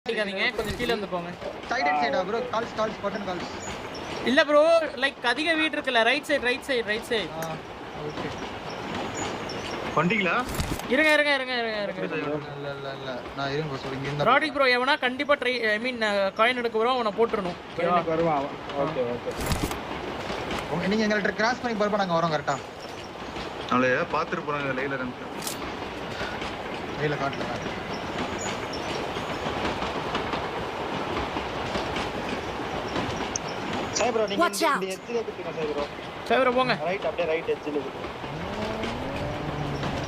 அடிக்காதீங்க கொஞ்சம் கீழ வந்து போங்க. சைடு அண்ட் சைடா ப்ரோ கால்ஸ் பட்டன் கால்ஸ். இல்ல ப்ரோ லைக் அதிக வீட் இருக்குல ரைட் சைடு. ஓகே. வண்டிங்களா? இருங்க. இல்ல நான் இருங்க சொல்றீங்க இந்த ராடிக் ப்ரோ எவனா கண்டிப்பா ட்ரை ஐ மீன் காயின் எடுக்க வரோம் அவனை போட்டுறணும். ஓகேவா? வருவான். ஓகே. நீங்க எங்கள்ட்ட கிராஸ் பண்ணி போறப்ப நாங்க வரோம் கரெக்ட்டா. நாளைய பாத்துட்டு போறாங்க லைல இருந்து. லைல காட்டல. சை ப்ரோ நீங்க இந்த எட்ஜ்ல குத்துங்க சை ப்ரோ. சை ப்ரோ போங்க. ரைட் அப்படியே ரைட் எட்ஜ்ல குத்துங்க.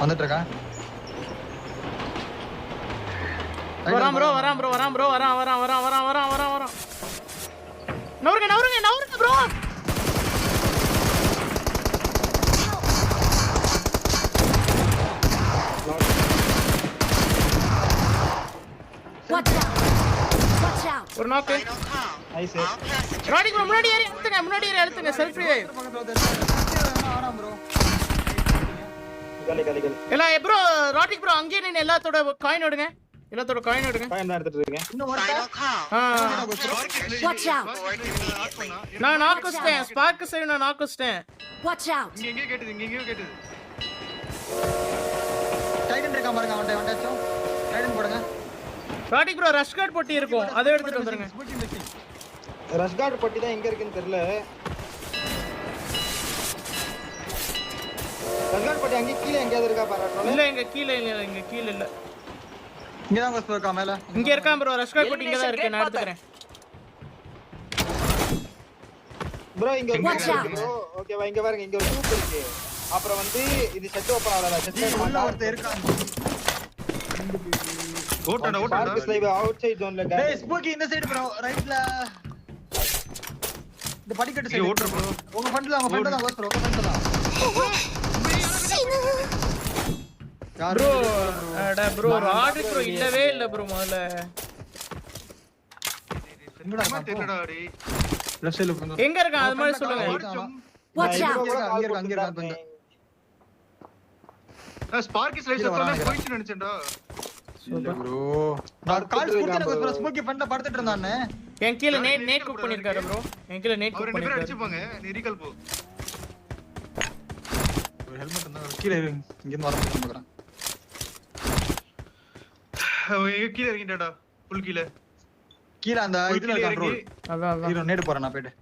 வந்துட்டு இருக்கா? வரான் ப்ரோ. நவருங்க ப்ரோ. Watch out. ஒரு நாக்கு. நைஸ். ராடிக் ப்ரோ முன்னாடி ஏறி அழுத்துங்க செல்ஃப் ரிவைவ். ஆறாம் ப்ரோ. கலி. இல்ல ப்ரோ ராடிக் ப்ரோ அங்கேயே நின்னு எல்லாத்தோட காயின் எடுங்க. காயின் தான் எடுத்துட்டு இருக்கேன். இன்னும் ஒரு Watch out. நான் நாக்குஸ்டேன். ஸ்பார்க் சேவ் நான் நாக்குஸ்டேன். Watch out. இங்க கேக்குது. டைடன் இருக்கா பாருங்க அவன்டச்சோம். டைடன் போடுங்க. ராடிக் ப்ரோ ரஷ் கார்ட் பொட்டி இருக்கும். அதை எடுத்துட்டு வந்துருங்க. ரஷ் கார்ட் பொட்டி தான் எங்க இருக்குன்னு தெரியல. ரஷ் கார்ட் பொட்டி அங்க கீழ எங்கயாவது இருக்கா பாருங்க. இல்ல இங்க கீழ இல்ல. இங்க தான் கோஸ் இருக்கா மேல. இங்க இருக்கான் ப்ரோ ரஷ் கார்ட் பொட்டி இங்க தான் இருக்கு நான் எடுத்துக்கறேன். ப்ரோ இங்க Watch out. ப்ரோ ஓகேவா இங்க பாருங்க இங்க ஒரு டூப் இருக்கு. அப்புறம் வந்து இது செட் ஓபன் ஆகல. செட் உள்ள ஒருத்தர் இருக்கான். ஓட்டடா. பார்க் ஸ்லைவ் அவுட் சைடு ஜோன்ல டேய் ஸ்பூக்கி இந்த சைடு ப்ரோ ரைட்ல. இந்த படிக்கட்டு சைடு ஓட்டற ப்ரோ. உங்க ஃபண்ட்ல தான் கோஸ் ப்ரோ. உங்க ஃபண்ட்ல தான். ப்ரோ அட ப்ரோ ராடிக் ப்ரோ இல்லவே இல்ல ப்ரோ முதல்ல. எங்கடா தெரியலடா டேய். லெஃப்ட் சைடுல உட்கார்ந்து. எங்க இருக்கான் அது மாதிரி சொல்லுங்க. Watch out. அங்க இருக்கான். ஸ்பார்க் ஸ்லைஸ் தோனே போயிச்சு நினைச்சேன்டா. இல்ல ப்ரோ. நான் கால் ஸ்பூக்கி எனக்கு ப்ரோ ஸ்பூக்கி ஃபண்ட்ல படுத்துட்டு இருந்தானே. என் கீழ நேட் குக் பண்ணிருக்காரு ப்ரோ. என் கீழ நேட் அவர் குக் ரெண்டு பேரும் பண்ணிருக்காரு. அடிச்சுப்பாங்க. நீ ரீகால் போ. ஒரு ஹெல்மெட் இருந்தா கீழ இங்க இருந்து வர பாக்குறேன். அவன் கீழ இறங்கிட்டாடா. புல் கீழ அந்த இதுல கண்ட்ரோல். அதான் ஹீரோ நேட் போறேன் நான் போய்ட்டு.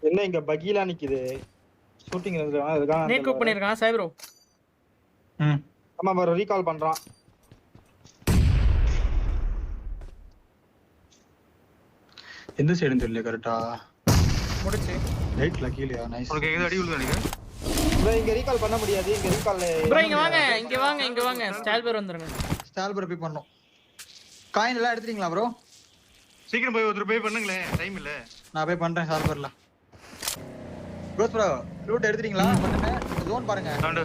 என்ன இங்க பகீலா நிக்குது. ஷூட்டிங் இருக்கான். நேட் குக் பண்ணிருக்கான் சாய் ப்ரோ. ஆமா ப்ரோ ரீகால் பண்றான். எந்த சைடுன்னு தெரியல கரெக்ட்டா. முடிச்சு. ரைட்ல கீழயா நைஸ். உனக்கு எங்க அடி விழுது நினைக்கிறேன். ப்ரோ இங்க ரீகால் பண்ண முடியாது. இங்க ரீகால் ப்ரோ இங்க வாங்க ஸ்டால் பேர் வந்துருங்க. ஸ்டால் பர் போய் பண்ணோம். காயின் எல்லாம் எடுத்துட்டீங்களா ப்ரோ? சீக்கிரம் போய் ஒருத்தர் போய் பண்ணுங்களே டைம் இல்ல. நான் போய் பண்றேன் ஸ்டால் பர்ல. ப்ரோஸ் ப்ரோ லூட் எடுத்துட்டீங்களா? பண்ணுங்க. ஜோன் பாருங்க. தாண்டு.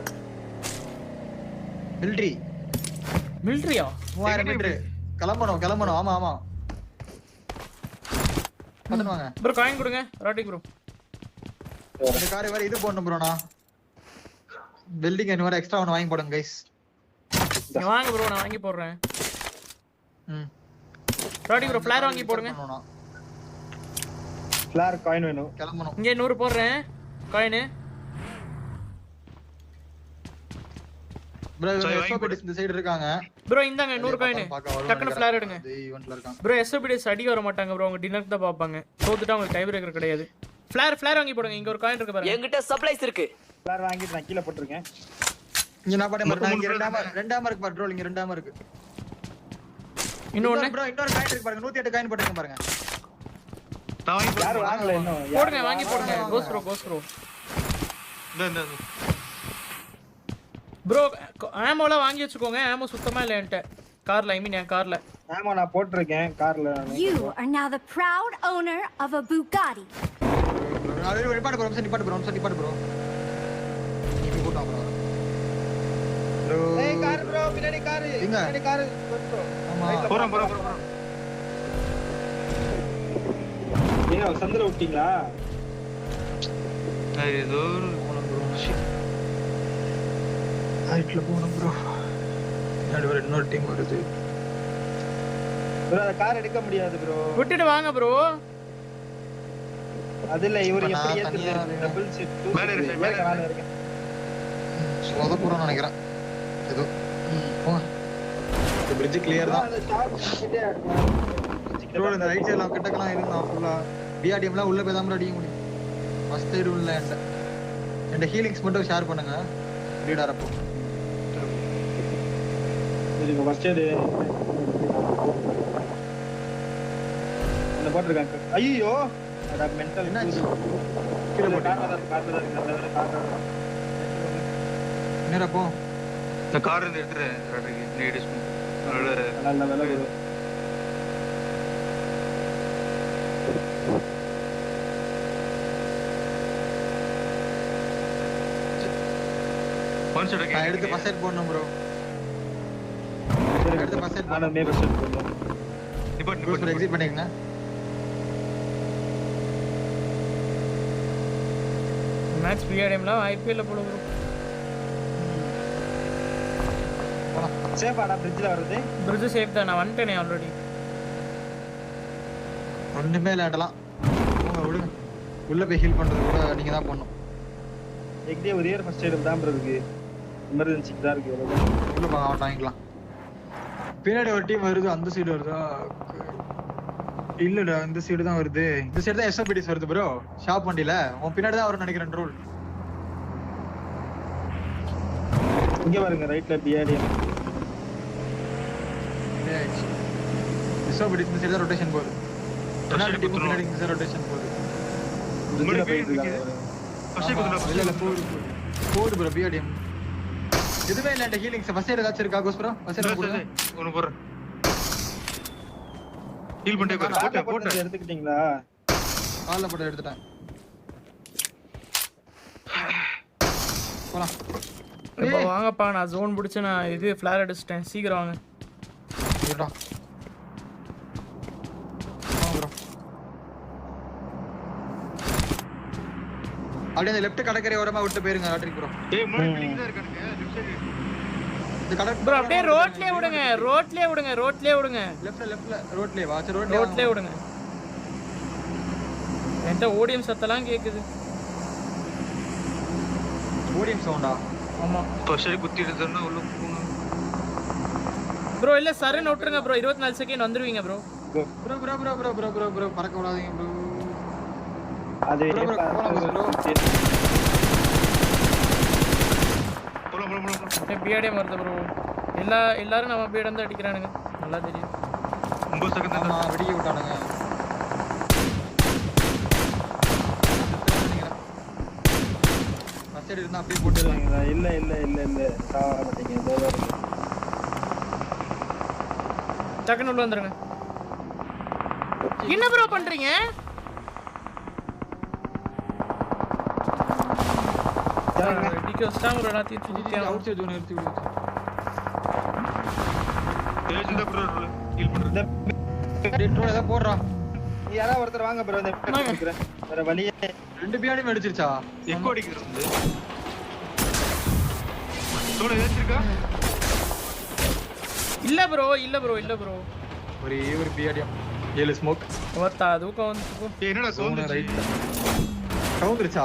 மிலிட்டரியா? 3000 மீட்டர். கிளம்பணும். ஆமா. பண்ணுவாங்க. ப்ரோ காயின் கொடுங்க ராடிக் ப்ரோ. இந்த காரை வேற இது போடணும் ப்ரோ நான். பில்டிங் இன்னொரு எக்ஸ்ட்ரா ஒன்னு வாங்கி போடுங்க गाइस. வாங்க ப்ரோ நான் வாங்கி போடுறேன். ராடிக் ப்ரோ ஃபிளேர் வாங்கி போடுங்க. ஃபிளேர் காயின் வேணும். கிளம்பணும். இங்க 100 போடுறேன் காயின். ப்ரோ எஸ்ஓபிடிஸ் இந்த சைடு இருக்காங்க. ப்ரோ இந்தாங்க 100 காயின். டக்குனு ஃபிளேர் எடுங்க. ஈவென்ட்ல இருக்காங்க. ப்ரோ எஸ்ஓபிடிஸ் அடிக்க வர மாட்டாங்க ப்ரோ. அவங்க டின்னர் தான் பாப்பாங்க. தோத்துட்டா உங்களுக்கு டை பிரேக்கர் கிடையாது. ஃபிளேர் வாங்கி போடுங்க. இங்க ஒரு காயின் இருக்கு பாருங்க. என்கிட்ட சப்ளைஸ் இருக்கு. ஃபிளேர் வாங்கிட்டு நான் கீழ போட்டுருக்கேன். இங்க நான் பாட்டே மறந்து இங்க ரெண்டாம இருக்கு பாரு ட்ரோல். இங்க ரெண்டாம இருக்கு. இன்னொரு ப்ரோ இன்னொரு காயின் இருக்கு பாருங்க. 108 காயின் போட்டுங்க பாருங்க. நான் வாங்கி யார் வாங்கல இன்னும். போடுங்க வாங்கி போடுங்க. கோஸ் ப்ரோ. இந்த ப்ரோ ஆமோலாம் வாங்கி வச்சுக்கோங்க. ஆமோ சுத்தமா இல்ல என்கிட்ட. கார்ல ஐ மீன் என் கார்ல. ஆமா நான் போட்டுருக்கேன் கார்ல. You are now the proud owner of a Bugatti. அது நிப்பாட்டு ப்ரோ. நீ போட்டா ப்ரோ. ஏய் கார் ப்ரோ பின்னாடி கார். ஆமா. போறோம். ஏன் சந்திர விட்டீங்களா? ஏதோ ரைட்ல போணும் ப்ரோ. நடுவுல இன்னொரு டீம் வருது. ப்ரோ அந்த கார் எடுக்க முடியாது ப்ரோ. விட்டுட்டு வாங்க ப்ரோ. அதுல இவர் இப்ப எப்படி நான் ஏத்துறது? தனியா இருக்கேன். டபுள் சீட் மேல இருக்கு, மேல இருக்கு. மேல இருக்கு. சோத போறோம்னு நினைக்கிறேன். ஏதோ போங்க. இந்த bridge clear தான். அந்த ஷாப் கிட்டே ப்ரோ இந்த ரைட் சைடுல கிட்டக்கலாம் இருந்தா ஃபுல்லா பிஆர்டிஎம்ல உள்ள போய் தான் அடிக்க முடியும். ஃபர்ஸ்ட் எய்ட் உள்ள என்ட ஹீலிங்ஸ் மட்டும் ஷேர் பண்ணுங்க. லீடர் அப்போ. இதுக்கு ஃபர்ஸ்ட் எய்ட் அந்த போட் இருக்காங்க. ஐயோ அட மென்டல் என்னாச்சு? கீழ கீழ போட்டா போட்டா கார்ல நேரா போ. இந்த கார் இருந்து எடுத்துறேன் நீடிஸ் அதனால நல்ல வேலை வரும். ஒன் ஷாட் நான் எடுத்து ஃபர்ஸ்ட் எய்ட் போடணும் ப்ரோ. எடுத்து ஃபர்ஸ்ட் எய்ட் நானுமே ஃபர்ஸ்ட் எய்ட் போடுறேன். ப்ரோ எக்ஸிட் பண்ணிக்கங்க. மேட்ச் பிஆர்எம்ல ஐபிஎல்ல போட ப்ரோ. சேஃபாடா பிரிட்ஜ்ல வருது. பிரிட்ஜ் சேஃப் தான், நான் வந்துட்டேனே ஆல்ரெடி. ஒண்ணுமே இல்லடலாம். போங்க விடுங்க. உள்ள போய் ஹீல் பண்றது கூட நீங்க தான் பண்ணணும். எக்டே ஒரே ஒரு ஃபர்ஸ்ட் எய்ட் தான் ப்ரோ இருக்கு. எமர்ஜென்சிக்கு தான் இருக்கு அவ்வளவுதான். உள்ள போங்க அவன் வாங்கிக்கலாம். பின்னாடி ஒரு டீம் வருது, அந்த சைடு வருதா? இல்லடா இந்த சைடு தான் வருது. இந்த சைடு தான் எஸ்எம்பிடிஸ் வருது ப்ரோ. ஷாப் வண்டில உன் பின்னாடி தான் வரும் நினைக்கிறேன் ரோல். இங்க பாருங்க ரைட்ல பிஆர்டி. எஸ்எம்பிடிஸ் இந்த சைடு தான் ரொட்டேஷன் போகுது. பின்னாடி டீம் பின்னாடி இந்த சைடு ரொட்டேஷன் போகுது. பிரிட்ஜ்ல போயிட்டு இருக்காங்க. ஃபர்ஸ்ட் குடுங்க இல்ல இல்ல போடு ப்ரோ பிஆர்டிஎம். எதுமே இல்ல. இந்த ஹீலிங்ஸ் ஃபர்ஸ்ட் எய்ட் ஏதாச்சும் இருக்கா கோஸ் ப்ரோ? ஃபர்ஸ்ட் எய்ட் போடுங்க. ஒன்னு போறேன் ஹீல் பண்ணிட்டே போறேன். போட்டு எடுத்துக்கிட்டீங்களா? கால்ல போட்டு எடுத்துட்டேன். போலாம். இப்போ வாங்கப்பா, நான் ஜோன் பிடிச்சு நான் இது ஃபிளார் அடிச்சிட்டேன். சீக்கிரம் வாங்க. இருடா. வாங்க ப்ரோ. அப்படியே அந்த லெஃப்ட் கடற்கரை ஓரமா விட்டு போயிருங்க ராட்ரிக் ப்ரோ. ஏய் முன்னாடி பில்டிங் தான் இருக்கானுங்க லெஃப்ட் சைடு. இந்த கடற்கரை ப்ரோ அப்படியே ரோட்லயே விடுங்க, ரோட்லயே விடுங்க, ரோட்லயே விடுங்க, லெஃப்ட்ல ரோட்லயே வாட்ச் ரோட்லயே விடுங்க. என்கிட்ட ஓடிஎம் சத்தெல்லாம் கேக்குது. ஓடிஎம் சவுண்டா? ஆமா ஃபர்ஸ்ட் குத்தி எடுத்தோம்னா உள்ள போணும் ப்ரோ. இல்ல சரன் விட்டுருங்க ப்ரோ. 24 செகண்ட் வந்துருவீங்க bro. Bro bro bro bro bro bro bro பறக்க விடாதீங்க ப்ரோ. அது ப்ரோ ப்ரோ போலாம் பிஆர்டிஎம் வருது ப்ரோ. எல்லாரும் நம்ம பிஆர்டிஎம் தான் அடிக்கிறானுங்க, நல்லா தெரியும். 9 செகண்ட் ஆமா தான் வெடிக்க விட்டானுங்க. ஃபர்ஸ்ட் எய்ட் இருந்தா அப்படியே போட்டு போட்டுருவாங்களா? இல்ல இல்ல இல்ல இல்ல சாவ மாட்டீங்க. இதோ இருக்கு. டக்குன்னு உள்ள வந்துருங்க. என்ன ப்ரோ பண்றீங்க? டிகே ஸ்டாம் ப்ரோ. நான் தீர்த்து தீர்த்து அவுட் சைடு ஜோன் எடுத்து விடு. தேஜ் இந்த ப்ரோ ஹீல் பண்றது. டேய் ட்ரோல் ஏதோ போடுறா. நீ யாராவது ஒருத்தர் வாங்க ப்ரோ. இந்த எடுக்கிறேன். வேற வழியே ரெண்டு பியாடியும் அடிச்சிருச்சா? எக்கோ அடிக்குது வந்து தோட ஏத்திருக்கா? இல்ல ப்ரோ, இல்ல ப்ரோ, இல்ல ப்ரோ. ஒரே ஒரு பியாடியம் 7 ஸ்மோக். ஒருத்தா தூக்கம் வந்து ஏய் என்னடா ஜோன் சவுண்ட் ரைட்ல கவுந்துருச்சா?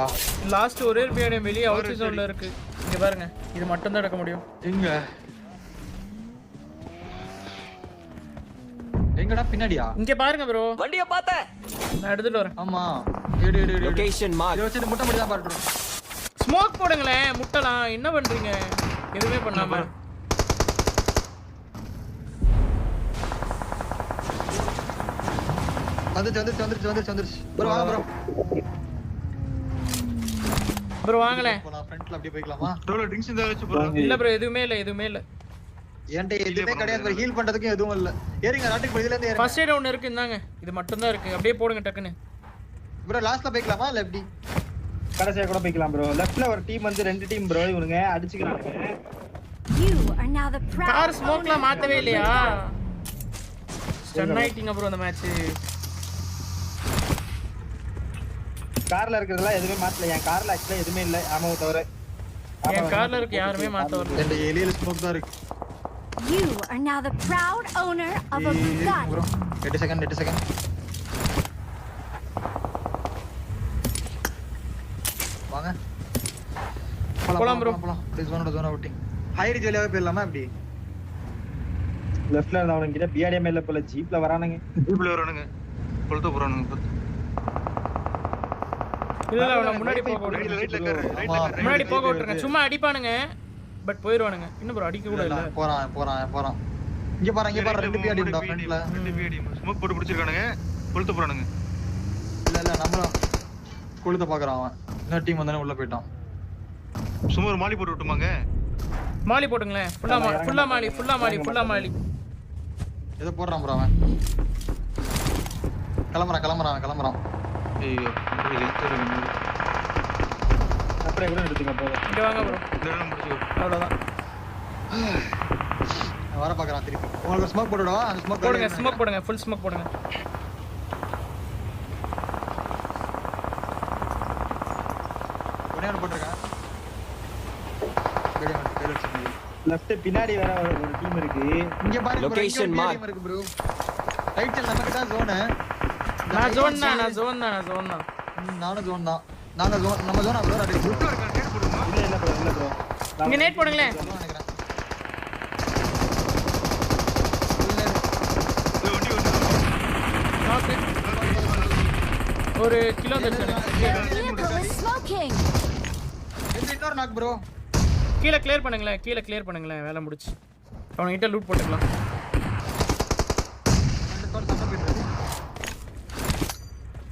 லாஸ்ட் ஒரே ஒரு பிஆர்டிஎம் வெளியே அவுட் ஜோன்ல இருக்கு. இங்க பாருங்க, இது மட்டும் தான் எடுக்க முடியும். எங்க எங்கடா பின்னாடியா? இங்க பாருங்க ப்ரோ. வண்டிய பாத்த நான் எடுத்துட்டு வரேன். ஆமா எடு எடு எடு. Location mark. இத வச்சு முட்டை மட்டும் தான் பாத்துறோம். ஸ்மோக் போடுங்களேன். முட்டலாம் என்ன பண்றீங்க? எதுவுமே பண்ணாம. வந்துருச்சு ப்ரோ. வாங்க ப்ரோ. ப்ரோ வாங்களேன். போலாம் ஃப்ரண்ட்ல அப்படியே போய்க்கலாமா? ரோல ட்ரிங்க்ஸ் இந்த வச்சு போறோம். இல்ல ப்ரோ, எதுவுமே இல்ல, எதுவுமே இல்ல. ஏன்டே எதுவுமே கிடையாது ப்ரோ. ஹீல் பண்றதுக்கு எதுவும் இல்ல. ஏறிங்க ராட்டிக் இதுல இருந்து ஏறுங்க. ஃபர்ஸ்ட் எய்ட் ஒன்னு இருக்கு, இந்தாங்க. இது மட்டும் தான் இருக்கு. அப்படியே போடுங்க டக்குன்னு. ப்ரோ லாஸ்ட்ல போய்க்கலாமா இல்ல எப்படி? கடைசியா கூட போய்க்கலாம் ப்ரோ. லெஃப்ட்ல ஒரு டீம் வந்து 2 டீம் ப்ரோ. இவனுங்க அடிச்சுக்கிறாங்க. You are now the proud car owner ஸ்மோக்லாம் மாத்தவே of a இல்லையா? Bugatti. ஸ்டன் ஆயிட்டீங்க ப்ரோ இந்த மேட்ச். கார்ல இருக்கிறதெல்லாம் எதுவுமே மாத்தல. என் கார்ல ஆக்சுவலா எதுவுமே இல்ல. ஆமாவை தவிர என் கார்ல இருக்கு யாருமே மாத்த வரல. ரெண்டு எலியில ஸ்மோக் தான் இருக்கு. You are now the proud owner of a Bugatti. bro 8 second வாங்க போலாம் bro. போலாம் ப்ளீஸ் ஜோன் அவுட்டிங் ஹைரி ஜெலியாவே போயிடலாமா அப்படி லெஃப்ட்ல இருந்தவங்க கிட்ட பிஆர்டிஎம் இல்ல போல ஜீப்ல வரானுங்க. ஜீப்ல வரானுங்க கொளுத்த போறானுங்க. இல்ல அவன முன்னாடி போக விடுங்க. ரைட்ல கார் முன்னாடி போக விட்டுருங்க. சும்மா அடிப்பானுங்க பட் போயிடுவானுங்க. இன்னும் ப்ரோ அடிக்க கூட இல்ல. போறான் இங்க பாரு ரெண்டு பிஆர்டிஎம் தான் ஃப்ரண்ட்ல. ரெண்டு பிடிஎம் ஸ்மோக் போட்டு பிடிச்சிருக்கானுங்க கொளுத்த போறானுங்க. இல்ல நம்மள கொளுத்த பாக்குறான் அவன். இன்னொரு டீம் வந்தானே உள்ள போய்ட்டான். சும்மா ஒரு மாலி போட்டு விட்டுமாங்க. மாலி போடுங்களேன். ஃபுல்லா மாலி. ஏதோ போடுறான் ப்ரோ அவன். கிளம்பறான். ஐயோ அப்படியே கூட எடுத்துங்க போதும். இங்க வாங்க ப்ரோ. இதெல்லாம் முடிச்சு அவ்வளவுதான். வர பாக்குறான் திருப்பி. உங்களுக்கு ஸ்மோக் போடுடா. அந்த ஸ்மோக் போடுங்க. ஸ்மோக் போடுங்க. ஃபுல் ஸ்மோக் போடுங்க. ஒண்ணே போட்டுருக்கேன். லெஃப்ட் பின்னாடி வேற ஒரு டீம் இருக்கு. இங்க பாருங்க Location mark. இருக்கு ப்ரோ. ரைட் சைடுல நமக்கு தான் ஜோன். நான் ஜோன் தான். நானும் ஜோன் தான். நாங்க ஜோன் நம்ம ஜோன் ப்ரோ ரெடி. இல்ல ப்ரோ. இங்க நேட் போடுங்களேன். நினைக்கிறேன். ஓகே. ஒரு கிலோ தச்சு. Their vehicle is smoking. இன்னொரு நாக் ப்ரோ. கீழ கிளியர் பண்ணுங்களேன். வேலை முடிச்சு. அவன கிட்ட லூட் போட்டுக்கலாம். அந்த ஸ்குவாட் சண்டை போயிட்டு இருக்கு.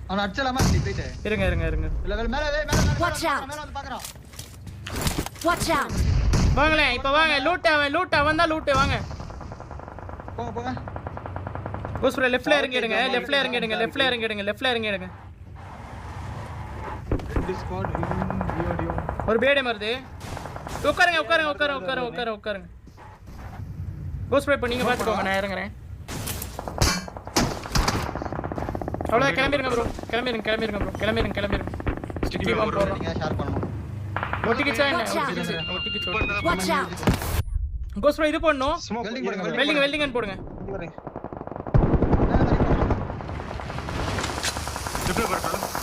அவன் அடிச்சலாமா நீ போயிடு. இருங்க. இல்ல மேல Watch out. மேல வந்து பாக்குறான். Watch out. வாங்களே. இப்ப வாங்க. லூட் அவன் தான் லூட் வாங்க. போங்க. கோஸ்ப்ரே லெஃப்ட்ல இறங்கிடுங்க. லெஃப்ட்ல இறங்கிடுங்க. ரெண்டு ஸ்குவாட் வீடியோ. ஒரு பேடே வருது. உட்காருங்க. கோஸ்ப்ரே இப்ப நீங்க பாத்துக்கோங்க. நான் இறங்குறேன். அவ்வளவு கிளம்பிருங்க ப்ரோ. கிளம்பிருங்க. ஸ்டிக்கி ப்ரோ நீங்க ஷேர் பண்ணனும். ஒட்டிக்கிச்சா என்ன? Watch out. கோஸ்ப்ரே இது பண்ணனும். வெல்டிங் பண்ணுங்க. வெல்டிங் போடுங்க.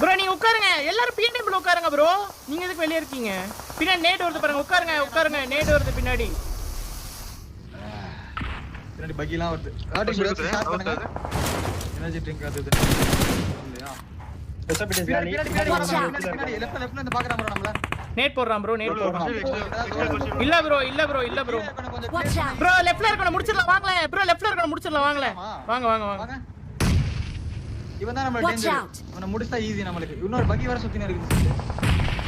ப்ரோ நீங்க உட்காருங்க. எல்லாரும் பிஎன்டில உட்காருங்க ப்ரோ. நீங்க எதுக்கு வெளிய இருக்கீங்க? பின்னாடி நேட் வருது பாருங்க. உட்காருங்க. நேட் வருது பின்னாடி. பின்னாடி பக்கிலாம் வருது. ஆடி ப்ரோ ஷேர் பண்ணுங்க. எனர்ஜி ட்ரிங்க் அது இல்லையா? பின்னாடி லெஃப்ட்ல இருந்து பாக்குறான் ப்ரோ நம்மள. நேட் போடுறான் ப்ரோ. இல்ல ப்ரோ. Watch out. ப்ரோ லெஃப்ட்ல இருக்கணும். முடிச்சிரலாம் வாங்களே. வாங்க. இவன் தான் நம்ம Watch டேஞ்சர். out. இவனை முடிச்சா ஈஸி நமக்கு. இன்னொரு பக்கி வர சுத்தினே இருக்குது.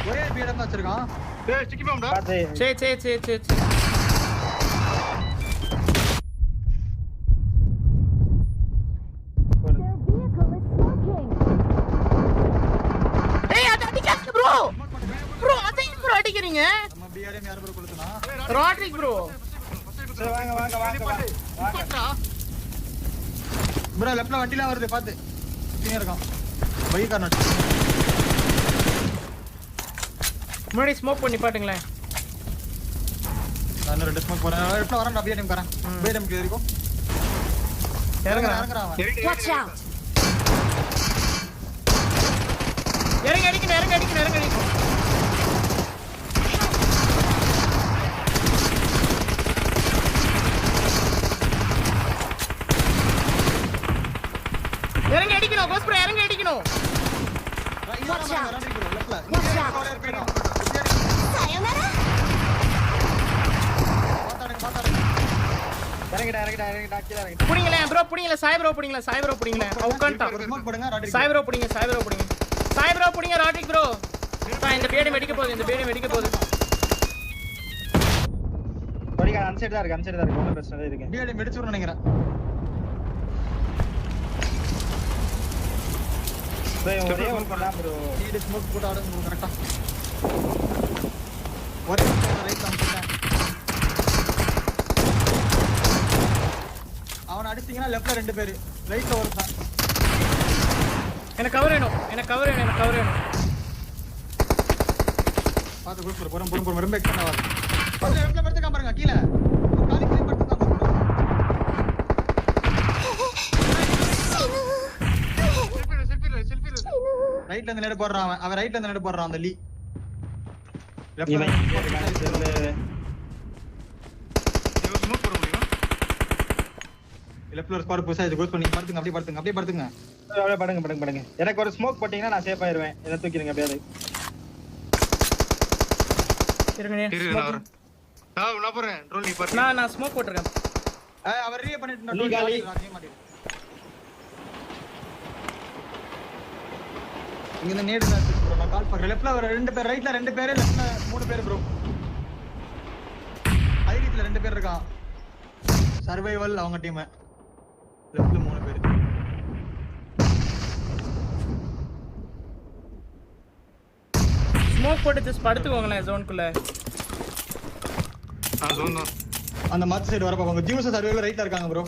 ஒரே பீடம் தான் வச்சிருக்கான். டேய் ஸ்டிக்கி பாம்டா. சே. ஏய் அது அடிக்காதீங்க ப்ரோ. அதை ப்ரோ அடிக்கிறீங்க. நம்ம பிஆர்எம் யார் ப்ரோ கொடுத்தனா? Rodrick bro. சரி வாங்க. ப்ரோ லெஃப்ட்ல வண்டிலாம் வருது பாத்து. சுத்தினே இருக்கான். Bike corner. முன்னாடி ஸ்மோக் பண்ணி பாட்டுங்களேன். நான் ரெண்டு ஸ்மோக் போறேன். லெஃப்ட்ல வரேன். நான் பிஆர்எம் காரன். பிஆர்எம் கீழ இருக்கோம். இறங்குறான் அவன். Watch out. இறங்கி அடிக்கணும். இறங்கி அடிக்கணும். கோஸ்ப்ரே இறங்கி அடிக்கணும். Watch out. லெஃப்ட்ல. Watch out. Sayonara. பாத்தாடுங்க. இறங்கிடா கீழ இறங்கிடா. புடிங்களேன் ப்ரோ. சாய் ப்ரோ புடிங்களேன். உட்கார்ட்டான். ஒரு ஸ்மோக் போடுங்க. ராடி. சாய் ப்ரோ புடிங்க. ராட்ரிக் ப்ரோ. இந்த பேடி வெடிக்க போகுது. படிங்க அன்சைடு தான் இருக்கு. ஒண்ணும் பிரச்சனை இல்ல. பிஆர்எம் வெடிச்சுறன்னு நினைக்கிறேன். ஒரே ஒன் பண்ணா ப்ரோ. நீடு ஸ்மோக் போட்டு ஆடுங்க கரெக்ட்டா. ஒரே ரைட் காமிச்சேன். அவன் அடிச்சீங்கன்னா லெஃப்ட்ல ரெண்டு பேர். ரைட்ல ஒருத்தன். எனக்கு கவர் வேணும். பாத்து பாத்து குரூப் போறோம் ரொம்ப எக்ஸ்டெண்ட் ஆகாது அந்த இடத்துல படுத்துக்க பாருங்க கீழ காலி கிளீன் படுத்துங்க ரைட்ல இருந்து நேடு போடுறான் அவன் ரைட்ல இருந்து நேடு போடுறான் அந்த லீ லெஃப்ட்ல ஒரு ஸ்பாட் புஷ் ஆயிடுச்சு க்ளோஸ் பண்ணி படுத்துங்க அப்படியே படுத்துங்க படுங்க எனக்கு ஒரு ஸ்மோக் போட்டீங்கன்னா நான் சேஃப் ஆயிருவேன் என்ன தூக்கிடுங்க அப்படியே இருங்கண்ணே நான் போறேன் ட்ரோல் நீ பாரு நான் ஸ்மோக் போட்டுருக்கேன் அவர் ரீ பண்ணிட்டு நீ காலி. இங்க இந்த நேடு தான் ப்ரோ நான் கால் பண்றேன் லெஃப்ட்ல ஒரு ரெண்டு பேர் ரைட்ல ரெண்டு பேர் லெஃப்ட்ல மூணு பேர் ப்ரோ ஐடில ரெண்டு பேர் இருக்கான் சர்வைவல் அவங்க டீம் லெஃப்ட்ல மூணு பேர் ஸ்மோக் போட்டு ஜஸ்ட் படுத்துக்கோங்களேன் ஜோனுக்குள்ள நான் சொன்னேன் அந்த மத்த சைடு வர பாப்பாங்க ஜியூஸ் சர்வைவல் ரைட்ல இருக்காங்க ப்ரோ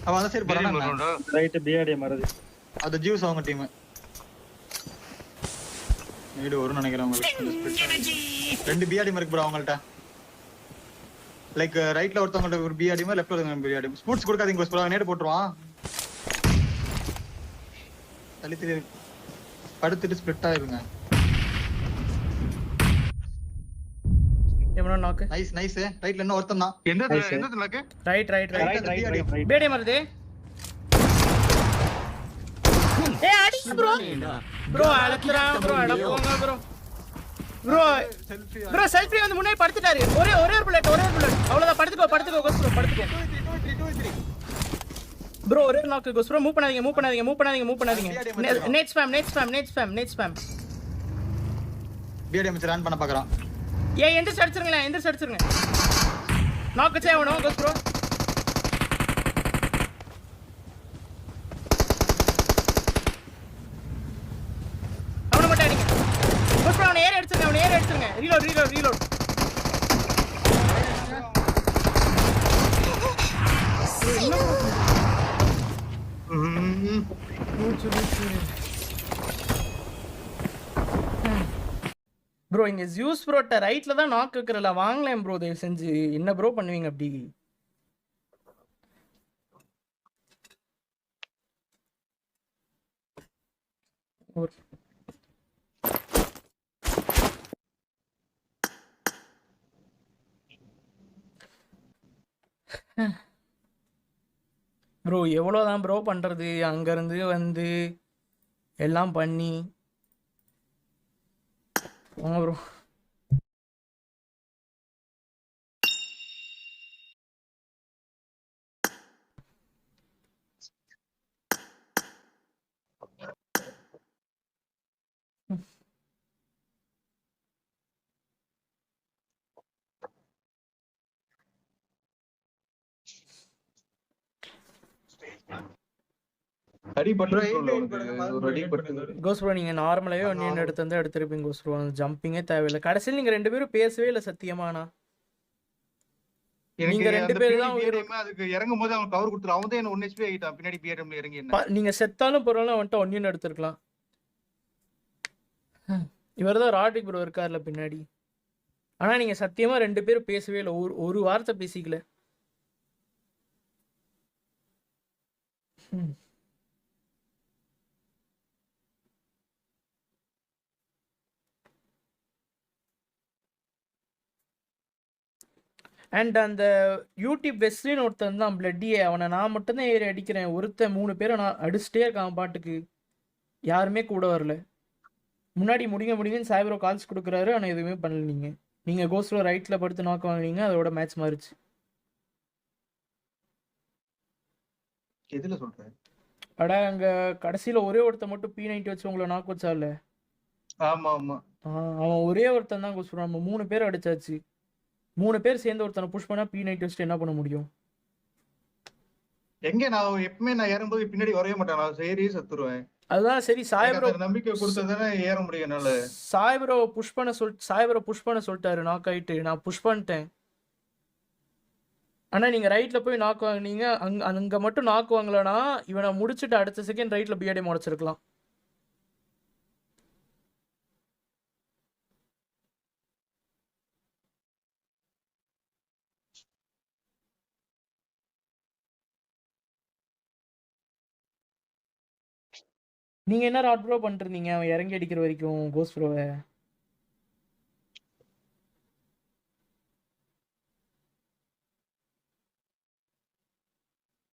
அவன் அந்த சைடு போறானா ரைட் பிஆர்டி மறதி அது ஜியூஸ் அவங்க டீம் நேடு வரும் நினைக்கிறேன் உங்களுக்கு ரெண்டு பிஆர்டி இருக்கு ப்ரோ அவங்கள்ட்ட லைக் ரைட்ல ஒருத்தவங்கள்ட்ட ஒரு பிஆர்டி லெஃப்ட்ல ஒருத்தவங்க பிஆர்டி ஸ்பூட்ஸ் கொடுக்காதீங்க ப்ரோ நேடு போட்டுருவான் தள்ளி படுத்துட்டு ஸ்ப்ளிட் ஆயிருங்க எவனோ நாக்கு நைஸ் ரைட்ல இன்னும் ஒருத்தன் தான் எந்த luck right right Bedi Marudhu அடி ப்ரோ அலக்குறா ப்ரோ அடப்போங்க ப்ரோ செல்ஃபி வந்து முன்னாடி படுத்துட்டாரு ஒரே ஒரு புல்லட் அவ்வளவுதான் படுத்துக்கோ கோஸ்ப்ரோ ப்ரோ ஒரே நாக்கு கோஸ்ப்ரோ மூவ் பண்ணாதீங்க net spam BRT miss run பண்ண பார்க்கறான் எந்திரச்சு அடிச்சிருங்க நாக்கு சேவணும் கோஸ்ப்ரோ அவனை மட்டும் அடிங்க கோஸ்ப்ரோ அவனை ஏறி அடிச்சிருங்க ரீலோட் ப்ரோ இங்க ஜூஸ் ப்ரோட்ட ரைட்ல தான் நாக் வைக்கிறல வாங்கலாம் ப்ரோ தயவு செஞ்சு என்ன ப்ரோ பண்ணுவீங்க அப்படி ப்ரோ எவ்வளோதான் ப்ரோ பண்றது அங்க இருந்து வந்து எல்லாம் பண்ணி போங்க ப்ரோ கோஸ் ப்ரோ நீங்க நார்மலாவே ஒன்னு எடுத்திருப்பீங்க கோஸ் ப்ரோ ஜம்பிங்கே தேவையில்லை கடைசியில் நீங்க ரெண்டு பேரும் பேசவே இல்லை சத்தியமானா நீங்க ரெண்டு பேரும் தான் அதுக்கு இறங்கும் போது அவன் கவர் கொடுத்துரு அவன் தான் என்ன 1 HP ஆயிட்டான் பின்னாடி பிஆர்எம்ல இறங்கி என்ன நீங்க செத்தாலும் பரவாயில்ல வந்துட்டு ஒன்னியன் எடுத்திருக்கலாம் இவர்தான் ராடிக் ப்ரோ இருக்கார்ல பின்னாடி ஆனா நீங்க சத்தியமா ரெண்டு பேரும் பேசவே இல்லை ஒரு வார்த்தை பேசிக்கல அண்ட் அந்த யூடியூப் வெஸ்ட்லின்னு ஒருத்தன் தான் பிளட்டியே அவனை நான் மட்டும்தான் ஏறி அடிக்கிறேன் ஒருத்தன் 3 பேரை நான் அடிச்சுட்டே இருக்கான் பாட்டுக்கு யாருமே கூட வரல முன்னாடி முடிங்கன்னு சாய்ப்ரோ கால்ஸ் கொடுக்குறாரு ஆனால் எதுவுமே பண்ணல நீங்கள் கோஸ்ட்ரோ ரைட்டில் படுத்து நாக்க வாங்கினீங்க அதோட மேட்ச் மாறிச்சு எதுல சொல்றேன் அடா அங்கே கடைசியில் ஒரே ஒருத்தன் மட்டும் P90 வச்சு உங்களை நாக்கு வச்சால ஆமா அவன் ஒரே ஒருத்தன் தான் கோஸ்ட்ரோ நம்ம 3 பேர் அடிச்சாச்சு 3 பேர் சேர்ந்து ஒருத்தனை புஷ் பண்ணா P90 வச்சுட்டு என்ன பண்ண முடியும் எங்க நான் எப்பவுமே நான் ஏறும்போது பின்னாடி வரவே மாட்டேன் நான் சரி சத்துருவேன் அதுதான் சரி சாய்ப்ரோ நம்பிக்கை கொடுத்ததானே ஏற முடியும் என்னால சாய்ப்ரோ புஷ் பண்ண சொல்லிட்டாரு நாக் ஆயிட்டு நான் புஷ் பண்ணிட்டேன் ஆனா நீங்க ரைட்ல போய் நாக் வாங்குனீங்க அங்க மட்டும் நாக் வாங்கலனா இவனை முடிச்சிட்டு அடுத்த செகண்ட் ரைட்ல பிஆர்டி முடிச்சிருக்கலாம் நீங்க என்ன ராட் ப்ரோ பண்ணிட்டு இருந்தீங்க அவன் இறங்கி அடிக்கிற வரைக்கும் கோஸ்ட் ப்ரோவை?